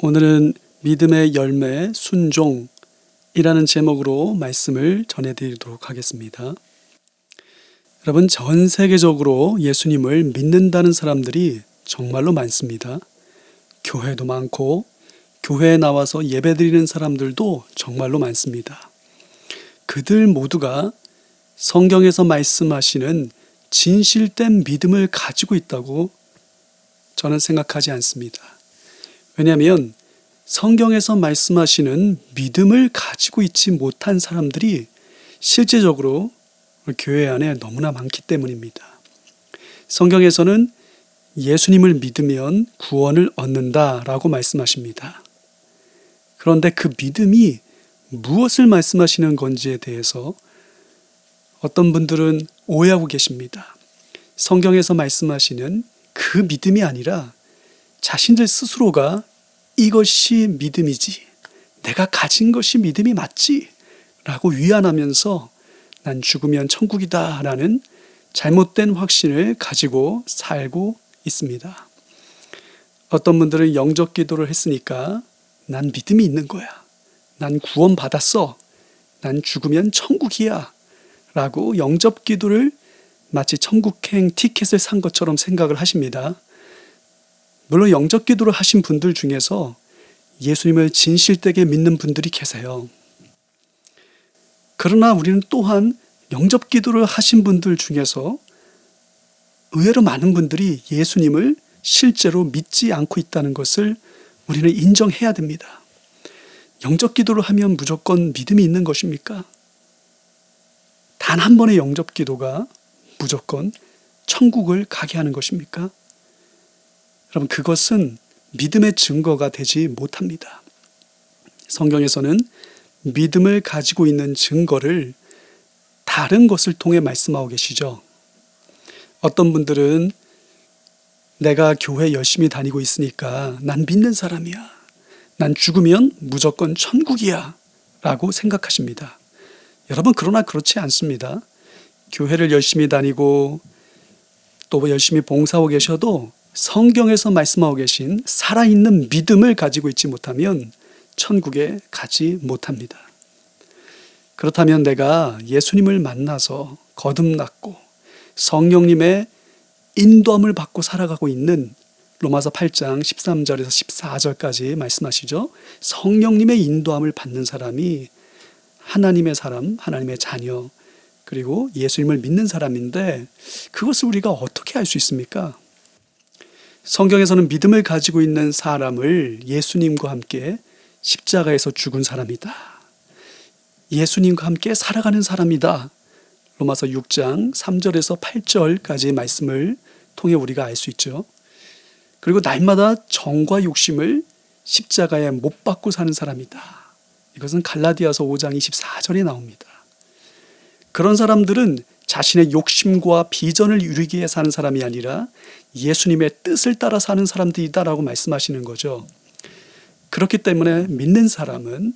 오늘은 믿음의 열매 순종이라는 제목으로 말씀을 전해드리도록 하겠습니다. 여러분, 전 세계적으로 예수님을 믿는다는 사람들이 정말로 많습니다. 교회도 많고 교회에 나와서 예배드리는 사람들도 정말로 많습니다. 그들 모두가 성경에서 말씀하시는 진실된 믿음을 가지고 있다고 저는 생각하지 않습니다. 왜냐하면 성경에서 말씀하시는 믿음을 가지고 있지 못한 사람들이 실제적으로 교회 안에 너무나 많기 때문입니다. 성경에서는 예수님을 믿으면 구원을 얻는다라고 말씀하십니다. 그런데 그 믿음이 무엇을 말씀하시는 건지에 대해서 어떤 분들은 오해하고 계십니다. 성경에서 말씀하시는 그 믿음이 아니라 자신들 스스로가 이것이 믿음이지, 내가 가진 것이 믿음이 맞지 라고 위안하면서 난 죽으면 천국이다 라는 잘못된 확신을 가지고 살고 있습니다. 어떤 분들은 영접 기도를 했으니까 난 믿음이 있는 거야, 난 구원 받았어, 난 죽으면 천국이야 라고 영접 기도를 마치 천국행 티켓을 산 것처럼 생각을 하십니다. 물론 영접 기도를 하신 분들 중에서 예수님을 진실되게 믿는 분들이 계세요. 그러나 우리는 또한 영접 기도를 하신 분들 중에서 의외로 많은 분들이 예수님을 실제로 믿지 않고 있다는 것을 우리는 인정해야 됩니다. 영접 기도를 하면 무조건 믿음이 있는 것입니까? 단 한 번의 영접 기도가 무조건 천국을 가게 하는 것입니까? 여러분, 그것은 믿음의 증거가 되지 못합니다. 성경에서는 믿음을 가지고 있는 증거를 다른 것을 통해 말씀하고 계시죠. 어떤 분들은 내가 교회 열심히 다니고 있으니까 난 믿는 사람이야, 난 죽으면 무조건 천국이야 라고 생각하십니다. 여러분, 그러나 그렇지 않습니다. 교회를 열심히 다니고 또 열심히 봉사하고 계셔도 성경에서 말씀하고 계신 살아있는 믿음을 가지고 있지 못하면 천국에 가지 못합니다. 그렇다면 내가 예수님을 만나서 거듭났고 성령님의 인도함을 받고 살아가고 있는 로마서 8장 13절에서 14절까지 말씀하시죠. 성령님의 인도함을 받는 사람이 하나님의 사람, 하나님의 자녀, 그리고 예수님을 믿는 사람인데 그것을 우리가 어떻게 알 수 있습니까? 성경에서는 믿음을 가지고 있는 사람을 예수님과 함께 십자가에서 죽은 사람이다, 예수님과 함께 살아가는 사람이다, 로마서 6장 3절에서 8절까지의 말씀을 통해 우리가 알 수 있죠. 그리고 날마다 정과 욕심을 십자가에 못 박고 사는 사람이다, 이것은 갈라디아서 5장 24절에 나옵니다. 그런 사람들은 자신의 욕심과 비전을 이루기 위해 사는 사람이 아니라 예수님의 뜻을 따라 사는 사람들이다라고 말씀하시는 거죠. 그렇기 때문에 믿는 사람은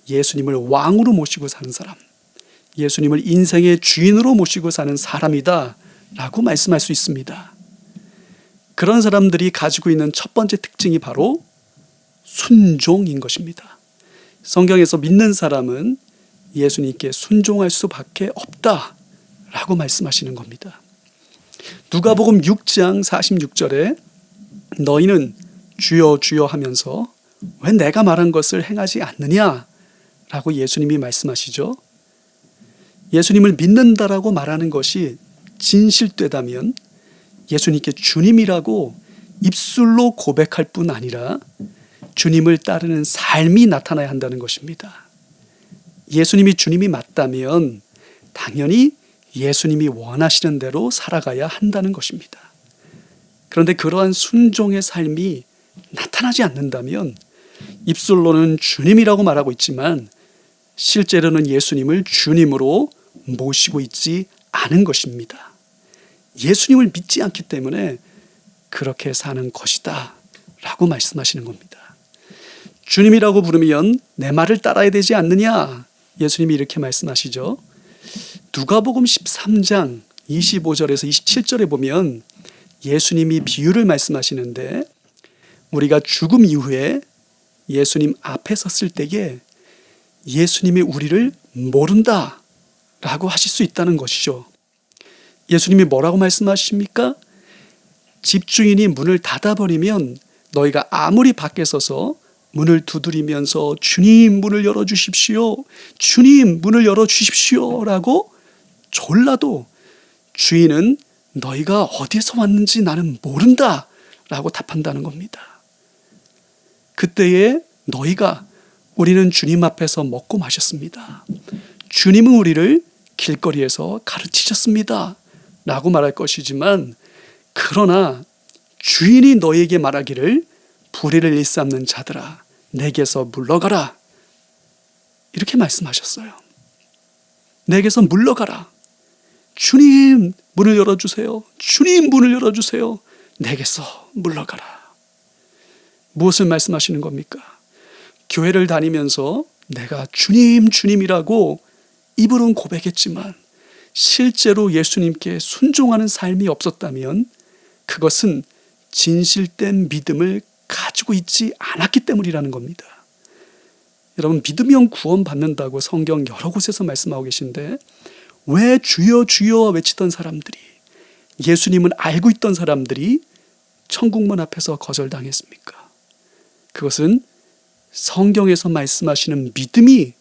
예수님을 왕으로 모시고 사는 사람, 예수님을 인생의 주인으로 모시고 사는 사람이다 라고 말씀할 수 있습니다. 그런 사람들이 가지고 있는 첫 번째 특징이 바로 순종인 것입니다. 성경에서 믿는 사람은 예수님께 순종할 수밖에 없다 라고 말씀하시는 겁니다. 누가복음 6장 46절에 너희는 주여 주여 하면서 왜 내가 말한 것을 행하지 않느냐 라고 예수님이 말씀하시죠. 예수님을 믿는다라고 말하는 것이 진실되다면 예수님께 주님이라고 입술로 고백할 뿐 아니라 주님을 따르는 삶이 나타나야 한다는 것입니다. 예수님이 주님이 맞다면 당연히 예수님이 원하시는 대로 살아가야 한다는 것입니다. 그런데 그러한 순종의 삶이 나타나지 않는다면 입술로는 주님이라고 말하고 있지만 실제로는 예수님을 주님으로 모시고 있지 않은 것입니다. 예수님을 믿지 않기 때문에 그렇게 사는 것이다 라고 말씀하시는 겁니다. 주님이라고 부르면 내 말을 따라야 되지 않느냐, 예수님이 이렇게 말씀하시죠. 누가복음 13장 25절에서 27절에 보면 예수님이 비유를 말씀하시는데 우리가 죽음 이후에 예수님 앞에 섰을 때에 예수님이 우리를 모른다 라고 하실 수 있다는 것이죠. 예수님이 뭐라고 말씀하십니까? 집주인이 문을 닫아버리면 너희가 아무리 밖에 서서 문을 두드리면서 주님 문을 열어주십시오, 주님 문을 열어주십시오 라고 졸라도 주인은 너희가 어디서 왔는지 나는 모른다 라고 답한다는 겁니다. 그때에 너희가 우리는 주님 앞에서 먹고 마셨습니다, 주님은 우리를 길거리에서 가르치셨습니다 라고 말할 것이지만, 그러나 주인이 너희에게 말하기를 불의를 일삼는 자들아 내게서 물러가라 이렇게 말씀하셨어요. 내게서 물러가라. 주님 문을 열어주세요, 주님 문을 열어주세요, 내게서 물러가라. 무엇을 말씀하시는 겁니까? 교회를 다니면서 내가 주님 주님이라고 입으로는 고백했지만 실제로 예수님께 순종하는 삶이 없었다면 그것은 진실된 믿음을 가지고 있지 않았기 때문이라는 겁니다. 여러분, 믿으면 구원받는다고 성경 여러 곳에서 말씀하고 계신데 왜 주여 주여 외치던 사람들이, 예수님은 알고 있던 사람들이 천국문 앞에서 거절당했습니까? 그것은 성경에서 말씀하시는 믿음이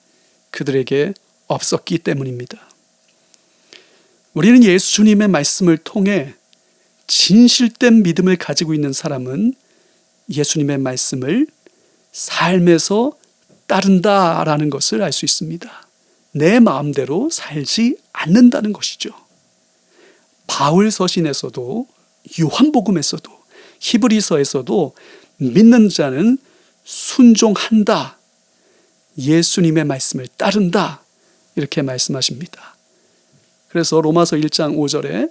그들에게 없었기 때문입니다. 우리는 예수 주님의 말씀을 통해 진실된 믿음을 가지고 있는 사람은 예수님의 말씀을 삶에서 따른다라는 것을 알 수 있습니다. 내 마음대로 살지 않는다는 것이죠. 바울 서신에서도 요한복음에서도 히브리서에서도 믿는 자는 순종한다, 예수님의 말씀을 따른다 이렇게 말씀하십니다. 그래서 로마서 1장 5절에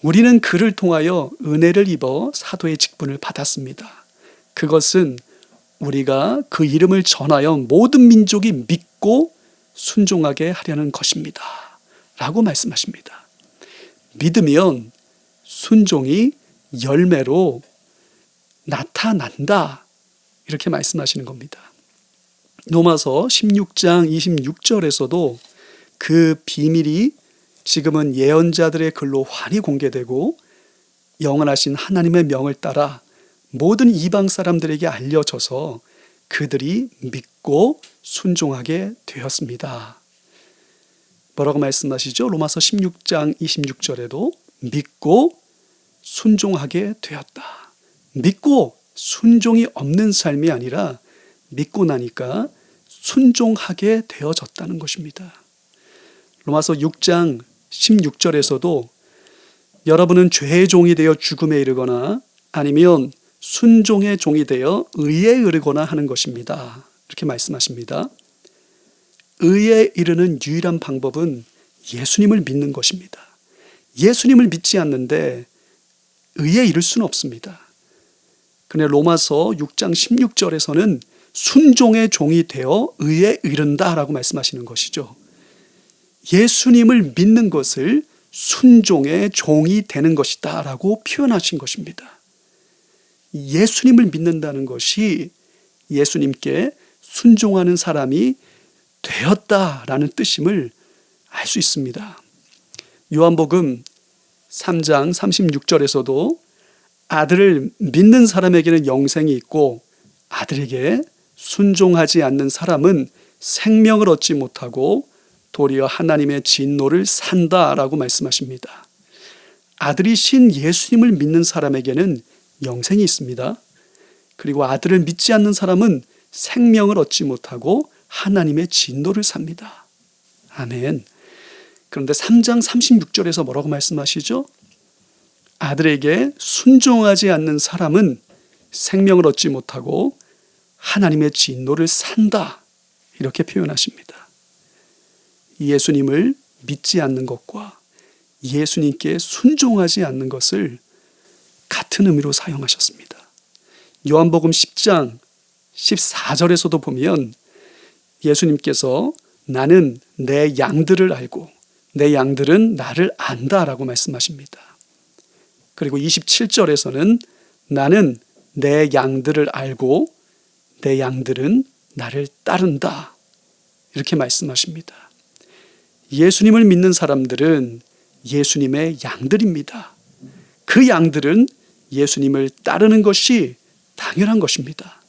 우리는 그를 통하여 은혜를 입어 사도의 직분을 받았습니다. 그것은 우리가 그 이름을 전하여 모든 민족이 믿고 순종하게 하려는 것입니다 라고 말씀하십니다. 믿으면 순종이 열매로 나타난다 이렇게 말씀하시는 겁니다. 로마서 16장 26절에서도 그 비밀이 지금은 예언자들의 글로 환히 공개되고 영원하신 하나님의 명을 따라 모든 이방 사람들에게 알려져서 그들이 믿고 순종하게 되었습니다. 뭐라고 말씀하시죠? 로마서 16장 26절에도 믿고 순종하게 되었다. 믿고 순종이 없는 삶이 아니라 믿고 나니까 순종하게 되어졌다는 것입니다. 로마서 6장 16절에서도 여러분은 죄의 종이 되어 죽음에 이르거나 아니면 순종의 종이 되어 의에 이르거나 하는 것입니다. 이렇게 말씀하십니다. 의에 이르는 유일한 방법은 예수님을 믿는 것입니다. 예수님을 믿지 않는데 의에 이를 수는 없습니다. 그런데 로마서 6장 16절에서는 순종의 종이 되어 의에 이른다라고 말씀하시는 것이죠. 예수님을 믿는 것을 순종의 종이 되는 것이다 라고 표현하신 것입니다. 예수님을 믿는다는 것이 예수님께 순종하는 사람이 되었다라는 뜻임을 알 수 있습니다. 요한복음 3장 36절에서도 아들을 믿는 사람에게는 영생이 있고 아들에게 순종하지 않는 사람은 생명을 얻지 못하고 도리어 하나님의 진노를 산다라고 말씀하십니다. 아들이신 예수님을 믿는 사람에게는 영생이 있습니다. 그리고 아들을 믿지 않는 사람은 생명을 얻지 못하고 하나님의 진노를 삽니다. 아멘. 그런데 3장 36절에서 뭐라고 말씀하시죠? 아들에게 순종하지 않는 사람은 생명을 얻지 못하고 하나님의 진노를 산다 이렇게 표현하십니다. 예수님을 믿지 않는 것과 예수님께 순종하지 않는 것을 같은 의미로 사용하셨습니다. 요한복음 10장 14절에서도 보면 예수님께서 나는 내 양들을 알고 내 양들은 나를 안다라고 말씀하십니다. 그리고 27절에서는 나는 내 양들을 알고 내 양들은 나를 따른다. 이렇게 말씀하십니다. 예수님을 믿는 사람들은 예수님의 양들입니다. 그 양들은 예수님을 따르는 것이 당연한 것입니다.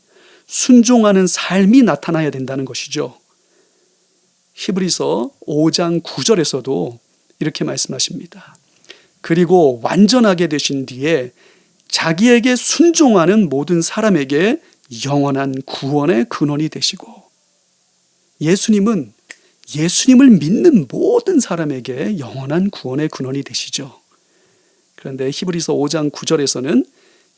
순종하는 삶이 나타나야 된다는 것이죠. 히브리서 5장 9절에서도 이렇게 말씀하십니다. 그리고 완전하게 되신 뒤에 자기에게 순종하는 모든 사람에게 영원한 구원의 근원이 되시고, 예수님은 예수님을 믿는 모든 사람에게 영원한 구원의 근원이 되시죠. 그런데 히브리서 5장 9절에서는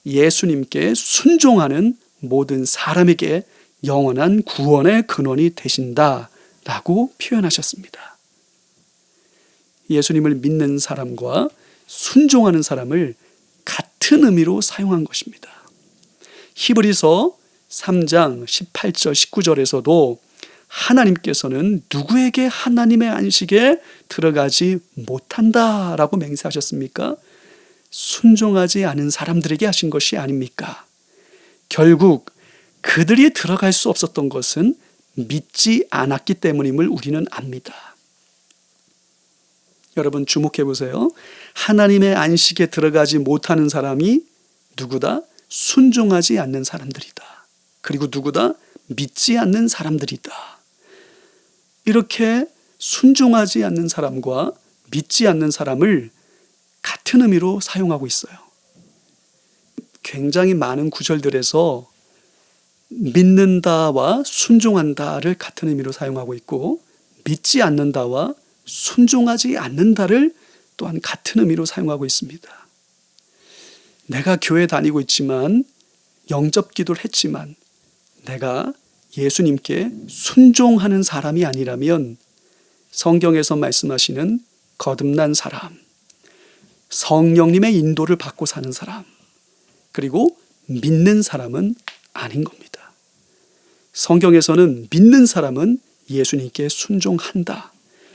예수님께 순종하는 모든 사람에게 영원한 구원의 근원이 되신다라고 표현하셨습니다. 예수님을 믿는 사람과 순종하는 사람을 같은 의미로 사용한 것입니다. 히브리서 3장 18절 19절에서도 하나님께서는 누구에게 하나님의 안식에 들어가지 못한다라고 맹세하셨습니까? 순종하지 않은 사람들에게 하신 것이 아닙니까? 결국 그들이 들어갈 수 없었던 것은 믿지 않았기 때문임을 우리는 압니다. 여러분 주목해 보세요. 하나님의 안식에 들어가지 못하는 사람이 누구다? 순종하지 않는 사람들이다. 그리고 누구다? 믿지 않는 사람들이다. 이렇게 순종하지 않는 사람과 믿지 않는 사람을 같은 의미로 사용하고 있어요. 굉장히 많은 구절들에서 믿는다와 순종한다를 같은 의미로 사용하고 있고, 믿지 않는다와 순종하지 않는다를 또한 같은 의미로 사용하고 있습니다. 내가 교회 다니고 있지만, 영접 기도를 했지만 내가 예수님께 순종하는 사람이 아니라면 성경에서 말씀하시는 거듭난 사람, 성령님의 인도를 받고 사는 사람, 그리고 믿는 사람은 아닌 겁니다. 성경에서는 믿는 사람은 예수님께 순종한다,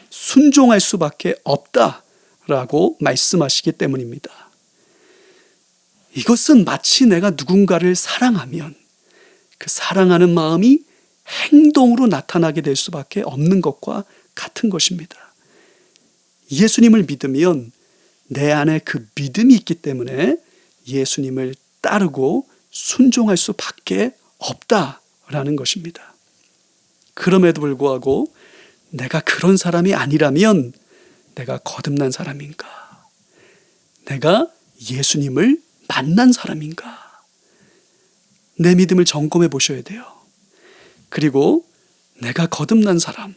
순종할 수밖에 없다라고 말씀하시기 때문입니다. 이것은 마치 내가 누군가를 사랑하면 그 사랑하는 마음이 행동으로 나타나게 될 수밖에 없는 것과 같은 것입니다. 예수님을 믿으면 내 안에 그 믿음이 있기 때문에 예수님을 따르고 순종할 수밖에 없다라는 것입니다. 그럼에도 불구하고 내가 그런 사람이 아니라면 내가 거듭난 사람인가? 내가 예수님을 만난 사람인가? 내 믿음을 점검해 보셔야 돼요. 그리고 내가 거듭난 사람,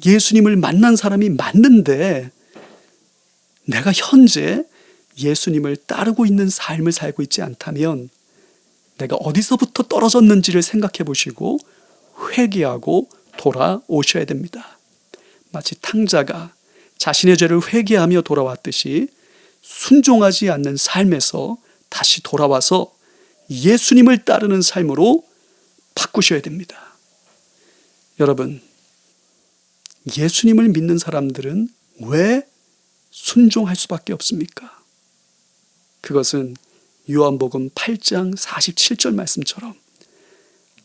예수님을 만난 사람이 맞는데 내가 현재 예수님을 따르고 있는 삶을 살고 있지 않다면 내가 어디서부터 떨어졌는지를 생각해 보시고 회개하고 돌아오셔야 됩니다. 마치 탕자가 자신의 죄를 회개하며 돌아왔듯이 순종하지 않는 삶에서 다시 돌아와서 예수님을 따르는 삶으로 바꾸셔야 됩니다. 여러분, 예수님을 믿는 사람들은 왜 순종할 수밖에 없습니까? 그것은 요한복음 8장 47절 말씀처럼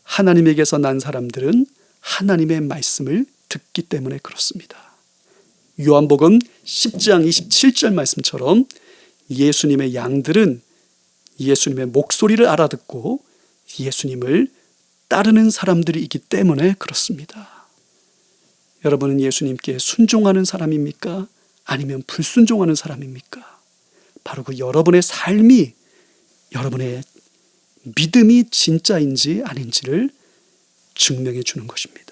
하나님에게서 난 사람들은 하나님의 말씀을 듣기 때문에 그렇습니다. 요한복음 10장 27절 말씀처럼 예수님의 양들은 예수님의 목소리를 알아듣고 예수님을 따르는 사람들이기 때문에 그렇습니다. 여러분은 예수님께 순종하는 사람입니까? 아니면 불순종하는 사람입니까? 바로 그 여러분의 삶이, 여러분의 믿음이 진짜인지 아닌지를 증명해 주는 것입니다.